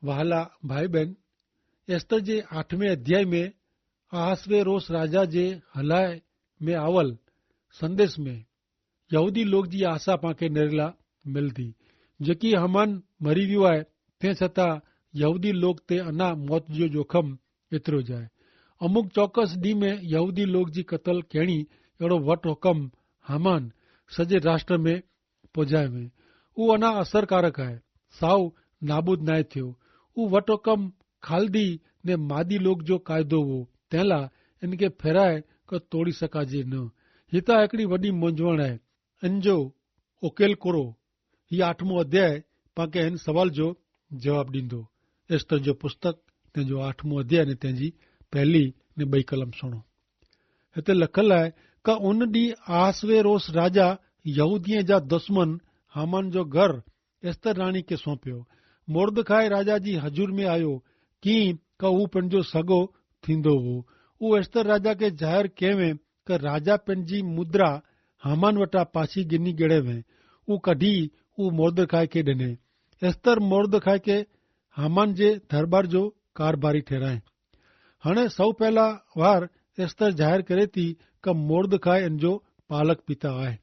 वहाला भाई बहन, एस्तर जे 8वें अध्याय में आहसवेरोस राजा जे हलाए में आवल संदेश में यहूदी लोग जी आशा पाके निरला मिलती, जेकी हमान मरी वियो है ते छता यहूदी लोग ते अना मौत जो जोखम एतरो जाए। अमुक चौकस डी में यहूदी लोग जी कतल कहणी एड़ो वट हुकम हमान सजे राष्ट्र में पुजाए में उ अना असरकारक है, साव नाबूद नाय थियो। उ वट हुकम खालदी ने मादी लोग जो कायदो वो तेला इनके फेराए क तोड़ी सकाजे न। हिता हिकड़ी वडी मूंझवण है। इनजो उकेल कोरो ही 8मो अध्याय पाके इन सवाल जो जवाब डींदो। एस्तर जो पुस्तक तेजो 8मो अध्याय ने तेजी पहली ने 2 कलम सुनो। हिते लखल है का उन डी आहसवेरोस राजा यहूदीअ जा दुश्मन हामान जो घर एस्तर राणी के सौंपियो। मोर्दखाए राजा जी हजूर में आयो की का ऊ पंहिंजो सगो थींदो हो। ऊ एस्तर राजा के ज़ाहिर कयवें का राजा पंहिंजी मुद्रा हामान वटा पाछी गिनी गिणे में ऊ कढी ऊ मोर्दखाए के ॾिने। एस्तर मोर्दखाए के हामान जे दरबार जो कारबारी ठहराए। हाणे सौ पहला वार एस्तर ज़ाहिर करे थी का मोर्दखाए इन जो पालक पिता आहे।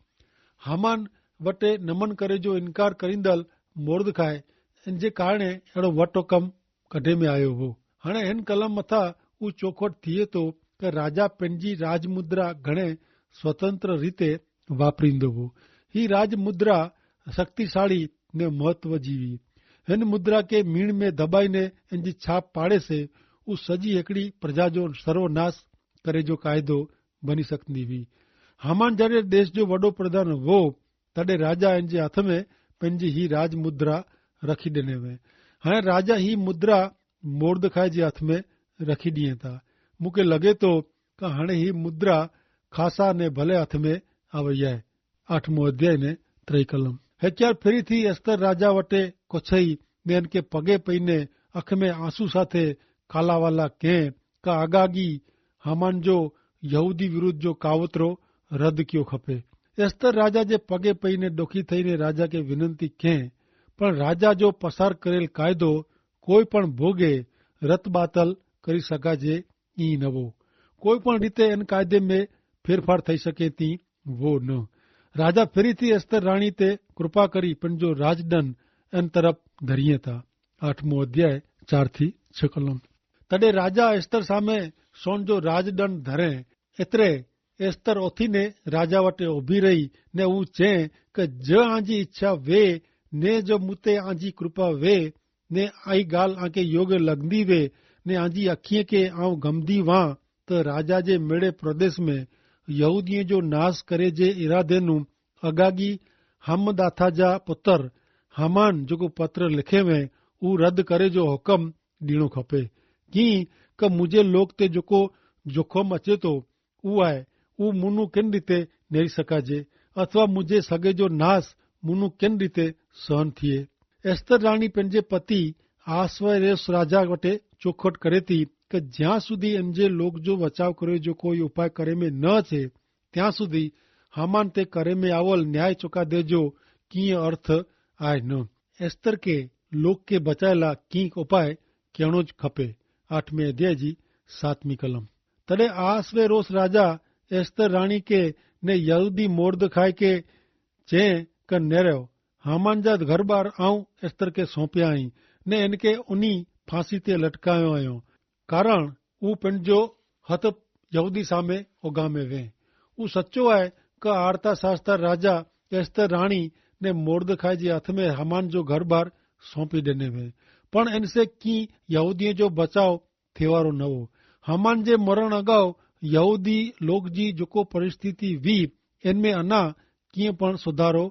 हामान वटे नमन करे जो इनकार करींदल मोर्दखाए इन जे कारणे अहिड़ो वट हुकम कढे में आयो हो। हाणे हिन कलम मथा ऊ चौखट थिए तो कि राजा पंहिंजी राजमुद्रा घणे स्वतंत्र रीते वापरींदो हो। ही राजमुद्रा शक्तिशाली ने महत्व जी हुई। हिन मुद्रा के मीण में दबाईने इन जी छाप पाड़े से ऊ सजी हिकड़ी प्रजा जो सर्वनाश करे जो कायदो बनी सकती हुई। हामान जॾहिं देश जो वॾो प्रधान हो तॾहिं राजा इन जे हथ में पंहिंजी ही राजमुद्रा रखी ॾिने वे। हाणे राजा ही मुद्रा मोर्दखाए जे हथ में रखी ॾिए था। मूंखे लॻे थो कि हाणे ही मुद्रा खासा ने भले हथ में आ वई आहे। 8मो अध्याय ने 3 कलम। हेचार फिरी थी एस्तर राजा वटे कोछई ने इनके पगे पई ने अख में आंसू साथे कालावाला कंहिं का आगागी हामान जो यहूदी विरुद्ध जो कावतरो रद्द कियो खपे। एस्तर राजा जे पगे पई ने दुखी थई ने राजा के विनंती कंहिं पण राजा जो पसार करेल कायदो कोई पण भोगे रत बातल करी सघाजे ई न वो। कोई पण रीते इन कायदे में फेरफार थई सके थी वो न। राजा फिरी थी एस्तर राणी ते कृपा करी पंहिंजो राजदंड इन तरफ धरिए था। 8मो अध्याय 4 थी 6 कलम। तॾे राजा एस्तर सामे सोन जो राजदंड धरे एतिरे एस्तर ओथी ने राजा वटे उभी रही ने ऊ चए कि ज आंजी इच्छा वे ने जो मुते आंजी कृपा वे ने आई गाल आके योग्य लगंदी वे ने आंजी अखीअ के आऊं गमदी वां त राजा जे मेड़े प्रदेश में यहूदीअ जो नाश करे जे इरादे नु अगागी हमदाथा जा पुत्र हामान जेको पत्र लिखे में ऊ रद्द करे जो हुकम ॾियणो खपे। की क मुंहिंजे लोक ते जेको जोखम अचे थो ऊ आहे ऊ मुनू किन रीते नेरी सघाजे अथवा मुंहिंजे सगे जो नास मुनू किन रीते सहन थिए। एस्तर राणी पंहिंजे पति आहसवेरोस राजा वटे चौखट करे थी कि ज्यां सुधी इन जे लोक जो बचाव करे जो कोई उपाय करे में न अचे ત્યાં સુધી હામાન તે કરે में आवल न्याय चुका दे जो कीअं अर्थ आहे न। एस्तर के लोक के बचाएला कीअं उपाय करणो खपे। 8वें अध्याय जी 7वीं कलम। तॾहिं आहसवेरोस राजा एस्तर राणी के ने यहूदी मोर्दखाए के चए क नेरियो हामान जा घर बार आऊं एस्तर के सौंपिया आहीं ने इनके उनी फांसी ते लटकायो आहियो कारण ऊ पंहिंजो हथ यहूदी सामे उगामे वे। ऊ सच्चो आहे कि आर्ता शास्त्र राजा एस्तर राणी ने मोर्दखाए जे हथ में हामान जो घर बार सौंपी ॾिने वे पण इनसे की यहूदीअ जो बचाव थिए वारो न हो। हामान जे मरण अगाऊ यहूदी लोक जी जेको परिस्थिति हुई इनमें अना कीअं पण सुधारो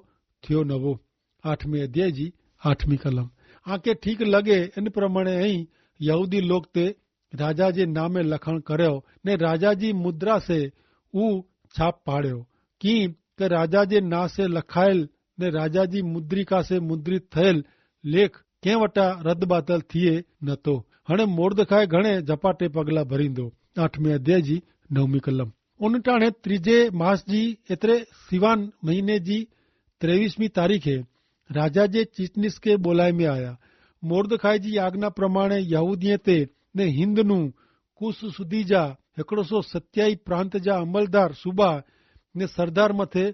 थियो न हो। 8वें अध्याय जी 8वीं कलम। आके ठीक लगे इन प्रमाणे ही यहूदी लोक ते राजा जे नामे लखण करियो ने राजा जी मुद्रा से ऊ छाप पाड़ियो की के राजा जे ना से लखायल ने राजा जी मुद्रिका से मुद्रित थयल लेख कंहिं वटा रद्द बातल थिए न तो। हाणे मोर्दखाए घणे झपाटे पगला भरींदो। 8वें अध्याय जी 9वीं कलम। उन टाणे 3 मास जी एतिरे सिवान महीने जी 23वीं तारीख़े राजा जे चिटनिस के बोलाए में आया। मोर्दखाई जी आज्ञा प्रमाणे यहूदीअ ते ने हिंदनू कुश सुधी जा 127 प्रांत जा अमलदार सूबा ने सरदार मथे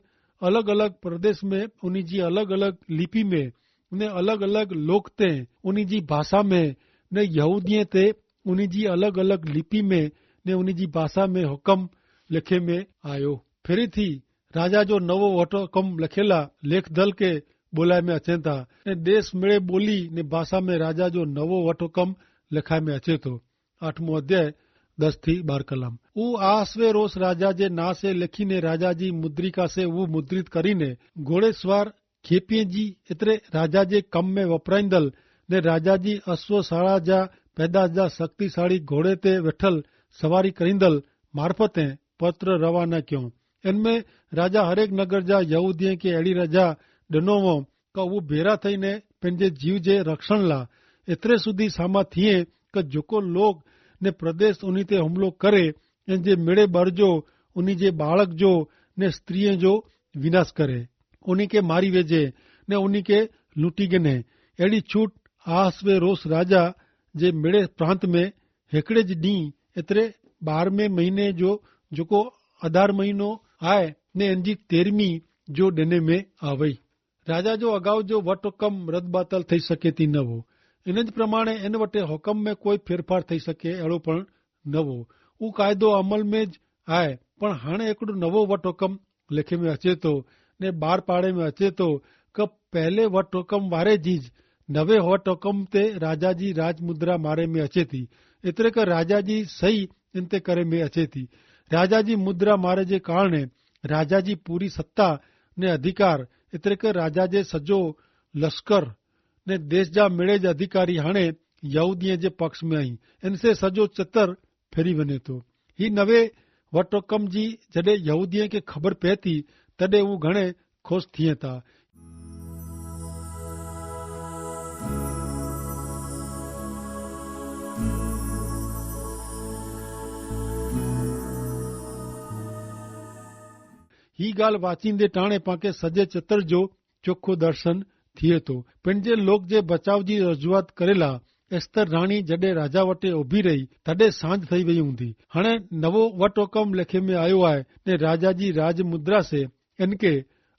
अलग अलग प्रदेश में उन्हीं जी अलग अलग लिपि में ने अलग अलग लोक ते उन्हीं जी भाषा में ने यहूदीअ ते उन्हीं जी अलग अलग लिपि में ने उन्हीं जी भाषा में हुकम लिखे में आयो। फेरी थी राजा जो नवो वटोकम लखेला लेख दल के बोलाय में अचे था ने देश मेड़े बोली ने भाषा में राजा जो नवो वटोकम लखाय में अचे तो। 8मो अध्याय 10 થી 12 कलम। ऊ आसवेरोस राजा जे ना से लिखीने राजा जी मुद्रिका से वो मुद्रित करीने घोड़ेसवार खेपीअ जी एतरे राजा जे कम में वपराईंदल ने राजा जी अश्वशाला जा पैदाश जा शक्तिशाली घोड़े ते वेठल सवारी करींदल मार्फते पत्र रवाना क्यों। इनमें राजा हरेक नगर जा यहूदीअ के अड़ी रजा ॾिनो हो का वो भेरा थईने पंहिंजे जीव जे रक्षण ला एतिरे सुधी सामा थिए कि जेको लोग ने प्रदेश उन्हीं ते हमलो करे इन जे मिड़े बर जो उन्हीं जे बालक जो ने स्त्रीअ जो विनाश करे उन्हीं के मारी वेजे ने उन्हीं के लूटी गिने। अहिड़ी छूट आसवेरोस राजा जे मिड़े प्रांत में हिकिड़े ज ॾींहुं एतिरे 12वें महीने जो जेको अदार महीनो आहे ने इन जी 13वीं जो ॾिने में आवई। राजा जो अगाऊ जो वट हुकम रद बातल थी सके थी न हो। इन प्रमाणे इन वटे हुकम में कोई फेरफार थी सके अहिड़ो पण न हो। उहो क़ाइदो अमल में ज आहे पण हाणे हिकिड़ो नवो वट हुकम लिखे में अचे थो ने ॿार पाड़े में अचे थो कि पहले वट हुकम वारे जी नवे वट हुकम ते राजा जी राज मुद्रा मारे में अचे थी। एतिरे कि राजा जी सही इन ते करे में अचे थी। राजा जी मुद्रा मारे जे कारण राजा जी पूरी सत्ता ने अधिकार एतिरे कि राजा जे सॼो लश्कर ने देश जा मिड़े जा अधिकारी हाणे यहूदीअ जे पक्ष में आई। इनसे सॼो चित्र फेरी वञे थो। ही नवे वट हुकम जी जॾहिं यहूदीअ खे ख़बर पए थी तॾहिं हू घणे ख़ुशि थिए था। ही ॻाल्हि वाचींदे टाणे पांखे सॼे चित्र जो चोखो दर्शन थिए थो। पंहिंजे लोक जे बचाव जी रजूआत करेला एस्तर राणी जॾहिं राजा वटे उभी रही तॾहिं सांझ थई वई हूंदी। हाणे नवो वट हुकम लेखे में आयो आहे ने राजा जी राज मुद्रा से इनके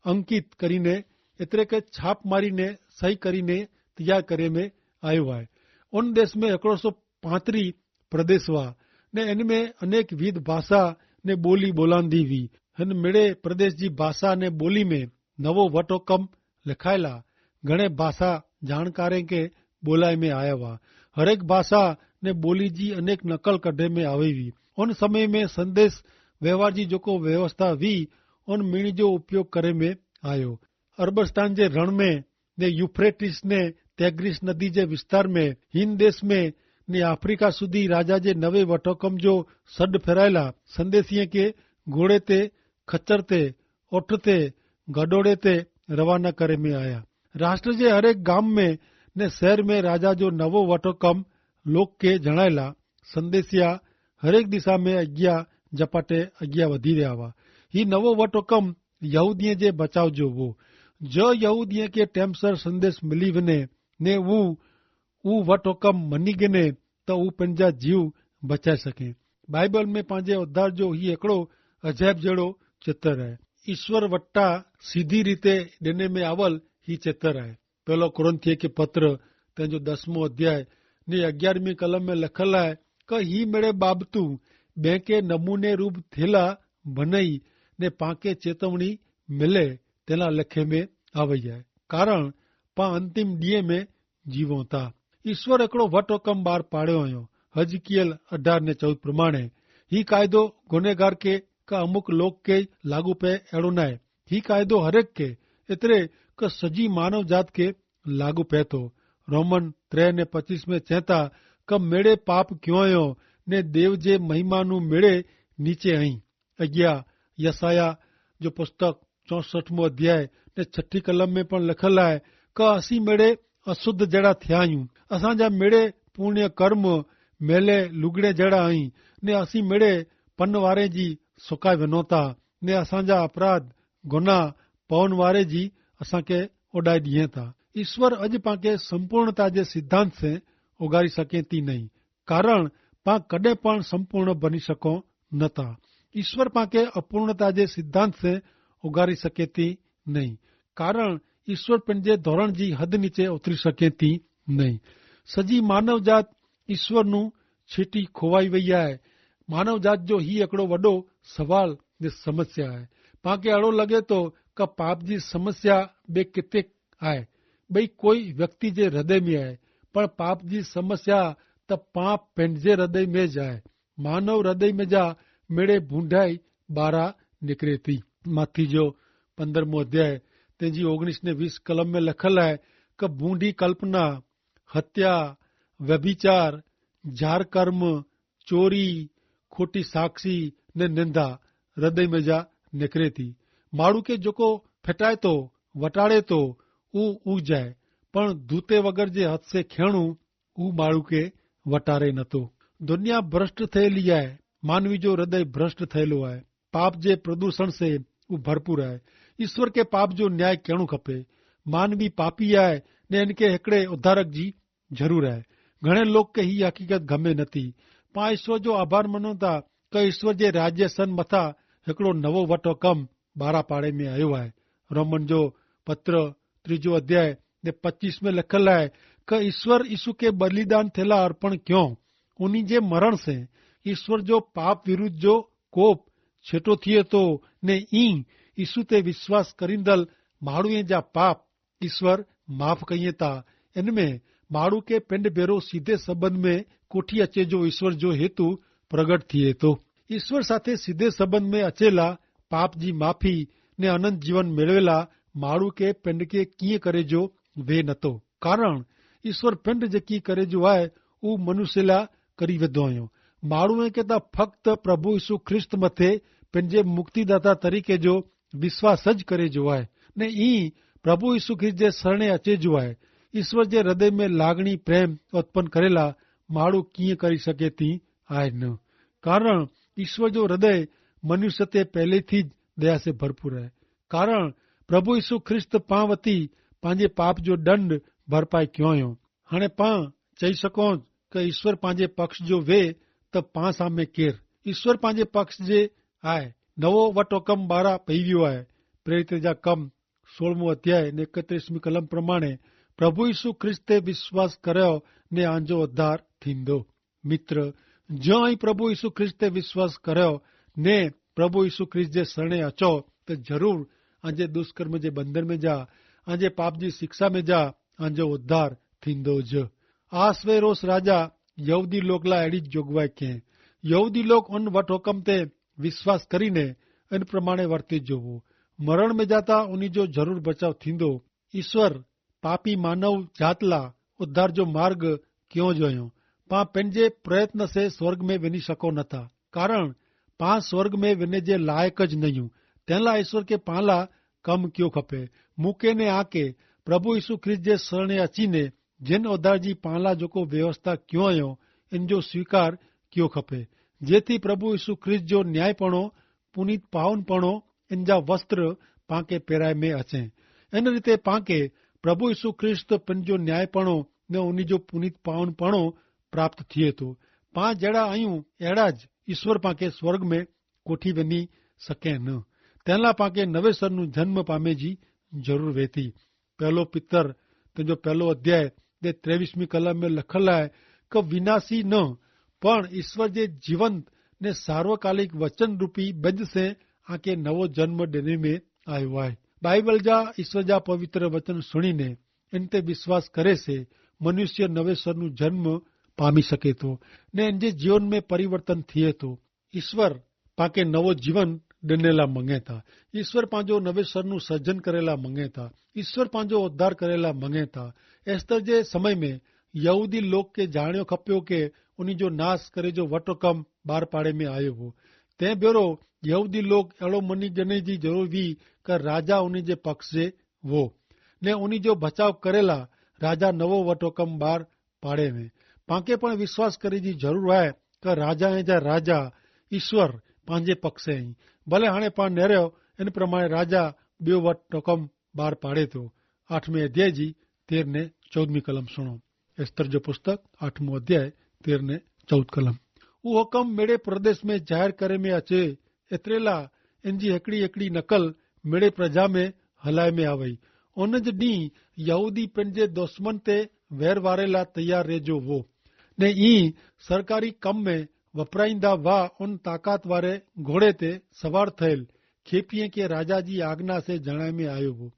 अंकित करीने एतिरे के छाप मारीने सही करीने तैयार करे में आयो आहे। उन देश में 135 प्रदेश हुआ ने इनमें अनेक विध भाषा ने बोली बोलांदी हुई। हिन मिड़े प्रदेश जी भाषा ने बोली में नवो वट हुकम लिखायला घणे भाषा जाणकारे के बोलाए में आया हुआ। हरेक भाषा ने बोली जी अनेक नकल कढे में आवी हुई। उन समय में संदेश व्यवहार जी जेको व्यवस्था हुई उन मीणी जो उपयोग करे में आयो। अरबस्तान जे रण में ने यूफ्रेटिस ने तैग्रिस नदी जे विस्तार में हिन देश में ने अफ्रीका सुधी राजा जे नवे वट हुकम जो सॾ फेरायला संदेशीअ के घोड़े ते खच्चर ते उठ ते गडोड़े ते रवाना करे में आया। राष्ट्र जे हरेक गाम में ने शहर में राजा जो नवो वट हुकम लोक के जणायला संदेशिया हरेक दिशा में अॻियां झपाटे अॻियां वधी रहिया हुआ। ही नवो वट हुकम यहूदीअ जे बचाव जो हो। जो यहूदीअ के टेमसर संदेश मिली वञे ने ऊ वट हुकम मनी गिने त ऊ पंहिंजा जीव बचाए सके। बाइबल में पंहिंजे उद्धार जो ही हिकिड़ो अजैब जहिड़ो चित्र आहे। ईश्वर वटा सीधी रीते ॾिने में आवल ही चित्र आहे। पहलो कुरिन्थिय के पत्र तंहिंजो 10मो अध्याय ने 11वीं कलम में लिखल आहे कि ही मेरे बाबतू ॿिए के नमूने रूप थेला बनई ने पाके चेतवणी मिले तेला लिखे में आवई आहे। कारण पां अंतिम ॾींहं में जीवो था। ईश्वर हिकिड़ो वट हुकम ॿार पाड़ियो हुयो। हजकियल 18 ने 14 प्रमाणे ही क़ाइदो गुनहगार के का अमुक लोक के लागू पए अहिड़ो न आहे। ही क़ाइदो हरेक के एतिरे कि सॼी मानव जात के लागू पए थो। रोमन 3 ने 25 में चेता कि मेड़े पाप क्यों आयो ने देव जे महिमा नू मेड़े नीचे आई। अॻियां यसाया जो पुस्तक 64मो अध्याय ने 6 कलम में पण लिखल आहे कि असीं मेड़े अशुद्ध जहिड़ा थिया आहियूं। असांजा मेड़े पुण्य कर्म मेले लुगड़े जहिड़ा आहीं ने असीं मेड़े पन वारे जी सुकाए वञो था ने असांजा अपराध गुनाह पवन वारे जी असांखे उॾाए ॾिए था। ईश्वर अज पाके संपूर्णता जे सिद्धांत से उगारी सके थी नहीं, कारण पा कदे पण संपूर्ण बनी सको नता। ईश्वर पाके अपूर्णता जे सिद्धांत से उगारी सके थी नहीं, कारण ईश्वर पंहिंजे धोरण जी हद नीचे उतरी सके थी नहीं। सजी मानव जात ईश्वर नू छीटी खोवाई वही है। मानव जात जो ही हिकिड़ो वॾो सवाल जे समस्या है। पाके अड़ो लगे तो क पाप जी समस्या बे किथे है, भई कोई व्यक्ति जे हृदय में है, पर पाप जी समस्या त पाप पंहिंजे हृदय में ज आहे। मानव हृदय में जा मेड़े बूंढाई बारा निकरे थी। माथी जो 15मो अध्याय तेजी 19 ने 20 कलम में लखल है क बूंढी कल्पना, हत्या, व्यभिचार, जार कर्म, चोरी, खोटी साक्षी ने निंदा हृदय में जा निकरे थी। माण्हू के जेको फिटाए तो वटाड़े तो ऊ जाए, पण धूते वगर जे हथ से खेणू ऊ माण्हू के वटारे नथो। दुनिया भ्रष्ट थयेली है, मानवी जो हृदय भ्रष्ट थयेलो है। पाप जे प्रदूषण से ऊ भरपूर है। ईश्वर के पाप जो न्याय करणो खपे। मानवी पापी है ने इनके हिकड़े उद्धारक जी जरूर है। घणे लोग के ही हकीकत गमे नथी। पा ईश्वर जो आभार मनो था क ईश्वर जे राज्य सन मथा हिकड़ो नवो वटो कम 12 पाड़े में आयो है। रोमन जो पत्र 3 अध्याय ने 25 में लिखल है क ईश्वर यीशु के बलिदान थेला अर्पण क्यों। उन्हीं जे मरण से ईश्वर जो पाप विरुद्ध जो कोप छेटो थिए तो ने ई यीशु ते विश्वास करींदल माण्हूअ जा पाप ईश्वर माफ़ कईं था। इनमें माण्हू के पिंड भेरो सीधे संबंध में कोठी अचे जो ईश्वर जो हेतु प्रगट थिए तो। ईश्वर साथे सीधे संबंध में अचेला पाप जी माफ़ी ने अनंत जीवन मेळवेला माण्हू के पिंड के कीअं करे जो वे नथो, कारण ईश्वर पिंड जेकी करे जो आहे ऊ मनुष्य ला करी वेदो आहियो। माण्हूअ खे त फक्त प्रभु यीशु ख्रिस्त मथे पंहिंजे मुक्तिदाता तरीक़े जो विश्वास ज करे जो आहे ने ई प्रभु यीशु ख्रिस्त जे शरणे अचे जो आहे। ईश्वर जे हृदय में लागणी प्रेम उत्पन्न करेला माण्हू कीअं करी सके थी आहे न, कारण ईश्वर जो हृदय मनुष्य ते पहले थी दया से भरपूर है। कारण प्रभु यीशु ख्रिस्त पां वती पंहिंजे पाप जो दंड भरपाई कयो आहियो। हाणे पां चई सघूं कि ईश्वर पंहिंजे पक्ष जो वे त पां सामे केर। ईश्वर पंहिंजे पक्ष जे आहे। नवो वटो कम 12 पई वियो आहे। प्रेरित जा कम 16 अध्याय ने 31 कलम प्रमाणे प्रभु यीशु ख्रिस्त ते विश्वास करियो ने आंजो उद्धार थींदो। मित्र, जो ही प्रभु यीशु ख्रिस्त ते विश्वास करियो ने प्रभु यीशु ख्रिस्त जे शरणे अचो त जरूर आंजे दुष्कर्म जे बंधन में जा, आंजे पाप जी शिक्षा में जा आंजो उद्धार थींदो ज। आसवेरोस राजा यहूदी लोग ला अहिड़ी जोगवाई कयईं। यहूदी लोग उन वट हुकम ते विश्वास करीने इन प्रमाणे वर्ती जोवो। मरण में जाता उन्हीं जो जरूर बचाव थींदो। ईश्वर पापी मानव जात ला उद्धार जो मार्ग क्यों जोयो। पा पंहिंजे प्रयत्न से स्वर्ग में वञी सको नथा, कारण पा स्वर्ग में वञे जे लायक ज नहियूं। तंहिं लाइ ईश्वर के पां ला कम कयो खपे। मूंखे ने आके प्रभु यीशु ख्रिस्त जे शरणे अचीने जिन उद्धार जी पां ला जेको व्यवस्था कयो आहियो इन जो स्वीकार कयो खपे, जेथी प्रभु यीशु ख्रिस्त जो न्यायपणो पुनीत पावनपणो इन जा वस्त्र पांके पहिराए में अचे। इन रीते पांके प्रभु यीशु ख्रिस्त पंहिंजो न्यायपणो ने उन्हीं जो पुनीत पावनपणो प्राप्त थिए थो। पां जहिड़ा आहियूं अहिड़ा ज ईश्वर पांके स्वर्ग में कोठी वञी सके न। तंहिं लाइ पांके नवे सर नु जन्म पामे जी जरूर वेती। पहलो पितर तुंहिंजो 1 अध्याय जे 23 कलम में लखल आहे क विनाशी न पण ईश्वर जे जीवंत ने सार्वकालिक वचन रूपी बज से आके नवो जन्म देने में आयो आहे। बाइबल जा ईश्वर जा पवित्र वचन सुणीने इन ते विश्वास करे से मनुष्य नवे सर नु जन्म पामी सके थो ने इन जे जीवन में परिवर्तन थिए थो। ईश्वर पाके नवो जीवन ॾिनेला मंगे था। ईश्वर पंहिंजो नवे सर नु सर्जन करेला मंगे था। ईश्वर पंहिंजो उद्धार करेला मंगे था। एस्तर जे समय में यहूदी लोग के जाणियो खपियो के उन्हीं जो नाश करे जो वटो कम 12 पाड़े में आयो हो। तंहिं भेरो यहूदी लोग अहिड़ो मनी ॼणे जी ज़रूर हुई क राजा उन्हीं जे पक्ष जे वो ने उन्हीं जो बचाव करेला राजा नवो वटो कम 12 पाड़े में। पांके पण विश्वास करे जी जरूर आहे क राजा जा राजा ईश्वर पंहिंजे पक्ष आहीं। भले हाणे पाण नेरियो इन प्रमाणे राजा ॿियो वटो कम 12 पाड़े थो। 8वें अध्याय जी 13 ने 14वीं कलम सुनो। एस्तर जो पुस्तक 8वां अध्याय 13 ने 14 कलम। वो हुकम मेरे प्रदेश में जाहिर करे में अचे एतरेला इनजी हिकड़ी हिकड़ी नकल मेरे प्रजा में हलाए में आवई। उन जे ॾींहुं यहूदी पंहिंजे दुश्मन ते वैर वारे लाइ तयार रहिजो वो ने ई सरकारी कम में वपराईंदा वा उन ताक़त वारे घोड़े ते सवार थियल खेपीअ खे राजा जी आज्ञा से जणाए में आयो हो।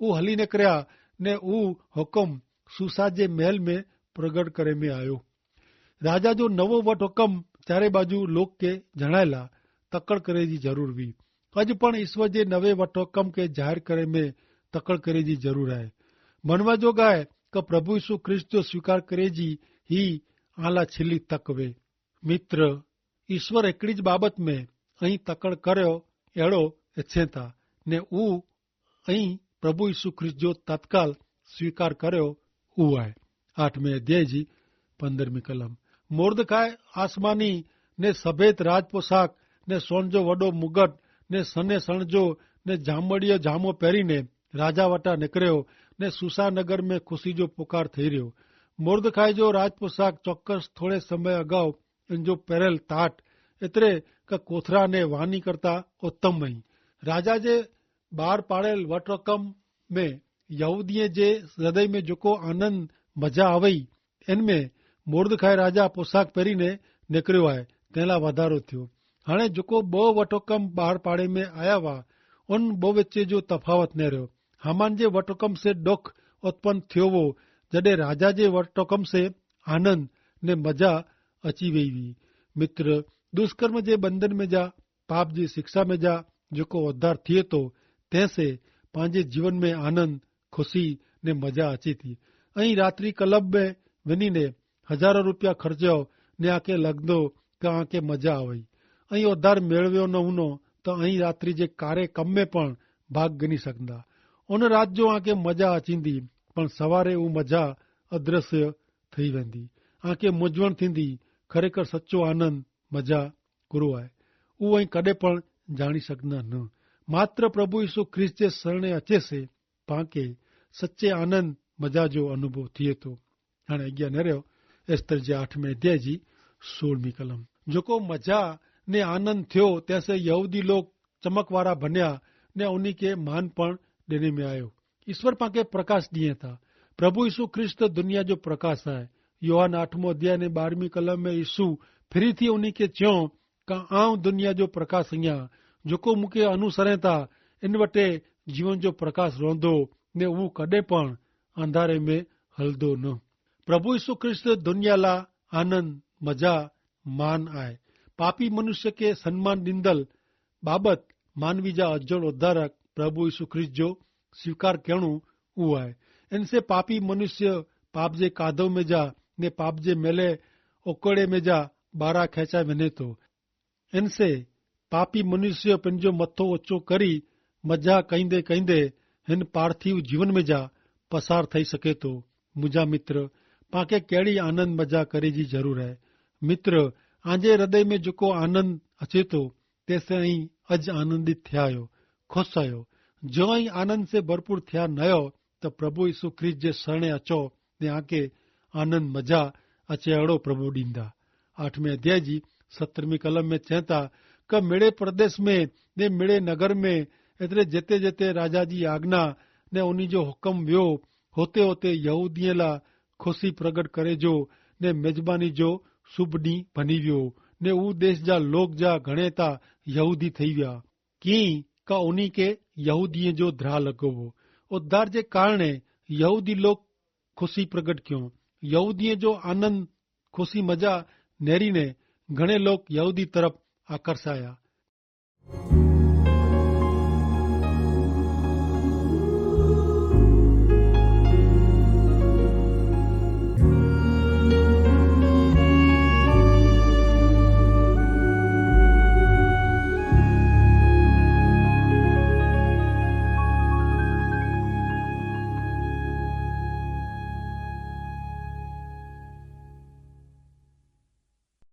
ऊ हली निकिरिया ने ऊ हुकुम सूसा जे महल में प्रगट करे में आयो। राजा जो नवो वट हुकम चारे बाजू लोक के जणायला तकड़ करे जी जरूर हुई। अॼु पण ईश्वर जे नवे वट हुकम के जाहिर करे में तकड़ करे जी जरूर है। मनवा जोग है कि प्रभु यीशु ख्रिस्त जो स्वीकार करे जी ही आला छिली तक वे। मित्र ईश्वर हिकड़ी ज बाबत में अहीं तकड़ करियो अहिड़ो इच्छे था ने ऊ अहीं प्रभु यीशु ख्रिस्त जो तत्काल स्वीकार करियो ऊ आहे। 8वें अध्याय जी 15वीं कलम। मोर्दखाए आसमानी ने सफेद राज पोशाक ने सोन जो वडो मुगट ने सने सण जो ने जामड़ियो जामो पहिरीने राजा वटा निकिरियो ने सूसा नगर में खुशी जो पुकार थई रहियो। मोर्दखाए जो राज पोशाक चौक्कस थोड़े समय अगाऊ इन जो पहिरियल ताट एतिरे क कोथरा ने वानी करता उत्तम हुई। राजा जे ॿार पाड़ियल वट हुकम में यहूदीअ जे हृदय में जेको आनंद मजा आवई इनमें मोर्दखाए राजा पोशाक पहिरीने निकिरियो आहे तंहिं लाइ वाधारो थियो। हाणे जेको ॿ वट हुकम ॿार पाड़े में आया हुआ उन ॿ विच जो तफ़ावत न रहियो। हामान जे वट हुकम से दुख उत्पन्न थियो हो जॾहिं राजा जे वट हुकम से आनंद ने मजा अची वई हुई। मित्र दुष्कर्म जे बंधन में जा पाप जी शिक्षा में जा जेको उद्धार थिए थो तंहिंसे पंहिंजे जीवन में आनंद खुशी ने मजा अचे थी। ऐं रात्रि क्लब में वञी ने हज़ार रुपया ख़र्चो ने आके लॻंदो कि आके मजा आवई। ऐं उद्धार मेळवियो न हूंदो त ऐं रात्रि जे कारे कम में पण भाग गिनी सघंदा। उन राति जो आके मजा अचींदी पण सवारे ऊ मजा अदृश्य थी वेंदी। आके मुंझवण थींदी खरेखर सचो आनंद मजा कुरो आहे उहो ऐं कॾहिं पण जाणी सघंदा न। मात्र प्रभु यीशु ख्रिस्त जे शरणे अचे से पांखे सचे आनंद मजा जो अनुभव थिए थो। हाणे अॻियां न रहियो एस्तर जे 8वें अध्याय जी 16वीं कलम। जेको मजा ने आनंद थियो तंहिंसे यहूदी लोग चमक वारा बनिया ने उन्ही के मान पण ॾिने में आयो। ईश्वर पांखे प्रकाश ॾिए था। प्रभु यीशु ख्रिस्त दुनिया जो प्रकाश आहे। योहान 8वां अध्याय ने 12वीं कलम में यीशु फिरी थी उन्ही के चयो का आऊं दुनिया जो प्रकाश आहियां। जेको मूंखे अनुसरे था इन वटे जीवन जो प्रकाश रहंदो ने उहो कॾहिं पण अंधारे में हलंदो न। प्रभु यीशु ख्रिस्त दुनिया लाइ आनंद मजा मान आहे। पापी मनुष्य के सम्मान ॾींदल बाबत मानवी जा अजोड़ उद्धारक प्रभु यीशु ख्रिस्त जो स्वीकार करणो उहो आहे। इनसे पापी मनुष्य पाप जे कादव में जा ने पाप जे मेले उकड़े में जा बारा खेचा वञे थो। इनसे पापी मनुष्य पंहिंजो मथो ऊंचो करी मजा कईंदे कईंदे हिन पार्थिव जीवन में जा पसार थई सघे थो। मुंहिंजा मित्र पांखे कहिड़ी आनंद मजा करे जी ज़रूर आहे। मित्र आंजे हृदय में जेको आनंद अचे थो तंहिंसे ई अॼु आनंदित थिया आहियो ख़ुशि आहियो। जो ई आनंद से भरपूर थिया न आहियो त प्रभु यीशु ख्रिस्त जे शरणे अचो ने आके आनंद मजा अचे अहिड़ो प्रभु ॾींदा। 8वें अध्याय जी 17वीं कलम में चए था कि मिड़े प्रदेश में ने मिड़े नगर में एतिरे जिते जिते राजा जी आज्ञा ने उन्ही जो हुकम वियो होते होते यहूदीअ लाइ खुशी प्रगट करे जो ने मेज़बानी जो शुभ ॾींहुं बनी वियो ने ऊ देश जा लोग जा घणे था यहूदी थी विया कीअं का उन्ही के यहूदीअ जो द्रा लॻो हो। उद्धार जे कारणे यहूदी लोग खुशी प्रगट कयो। यहूदीअ जो आनंद खुशी मजा नेरीने घणे लोग यहूदी तरफ़ आकर्षाया।